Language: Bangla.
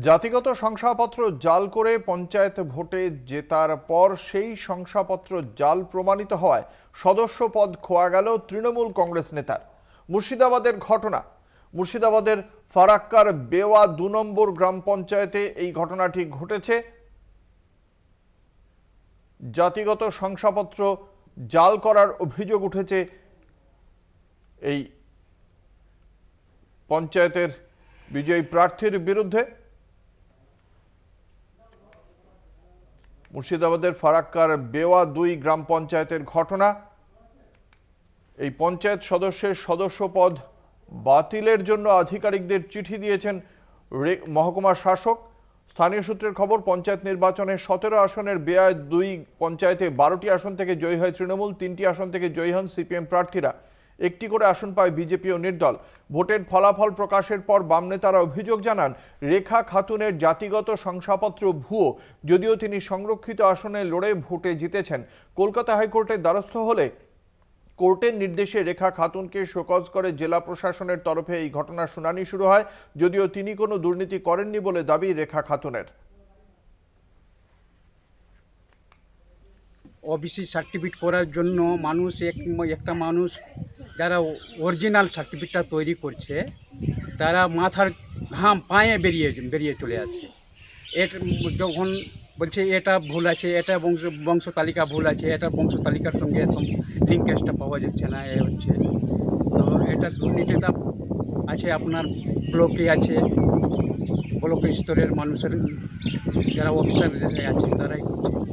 জাতিগত শংসাপত্র জাল করে পঞ্চায়েত ভোটে জেতার পর সেই শংসাপত্র জাল প্রমাণিত হওয়ায় সদস্য পদ খোয়া গেল তৃণমূল কংগ্রেস নেতার। মুর্শিদাবাদের ঘটনা। মুর্শিদাবাদের ফারাক্কার বেওয়া ২ নম্বর গ্রাম পঞ্চায়েতে এই ঘটনাটি ঘটেছে। জাতিগত শংসাপত্র জাল করার অভিযোগ উঠেছে এই পঞ্চায়েতের বিজয়ী প্রার্থীর বিরুদ্ধে। মুর্শিদাবাদের ফারাক্কার বেওয়া ২ গ্রাম পঞ্চায়েতের ঘটনা। এই পঞ্চায়েত সদস্যের সদস্য পদ বাতিলের জন্য আধিকারিকদের চিঠি দিয়েছেন মহকুমা শাসক। স্থানীয় সূত্রের খবর, পঞ্চায়েত নির্বাচনে ১৭ আসনের বেওয়া ২ পঞ্চায়েতে ১২টি আসন থেকে জয়ী হয় তৃণমূল, ৩টি আসন থেকে জয়ী হন সিপিএম প্রার্থীরা। একটি করে আসন পায় বিজেপি ও নির্দল। ভোটের ফলাফল প্রকাশের পর বাম নেতারা অভিযোগ জানান, রেখা খাতুনের জাতিগত শংসাপত্র ভুয়ো। যদিও তিনি সংরক্ষিত আসনে লড়ে ভোটে জিতেছেন। কলকাতা হাইকোর্টের দ্বারস্থ হলে কোর্টের নির্দেশে রেখা খাতুনকে শোকজ করে জেলা প্রশাসনের তরফে এই ঘটনার শুনানি শুরু হয়। যদিও তিনি কোনো দুর্নীতি করেননি বলে দাবি রেখা খাতুনের। ওবিসি সার্টিফিকেট করার জন্য একটা মানুষ যারা অরিজিনাল সার্টিফিকেটটা তৈরি করছে তারা মাথার ঘাম পায়ে বেরিয়ে চলে আসছে। যখন বলছে এটা ভুল আছে, এটা বংশ তালিকা ভুল আছে, এটা বংশ তালিকার সঙ্গে লিঙ্কেজটা পাওয়া যাচ্ছে না, এ হচ্ছে। তো এটা দুর্নীতিটা আছে, আপনার ব্লকে আছে, ব্লক স্তরের মানুষের যারা অফিসার আছে তারাই করছে।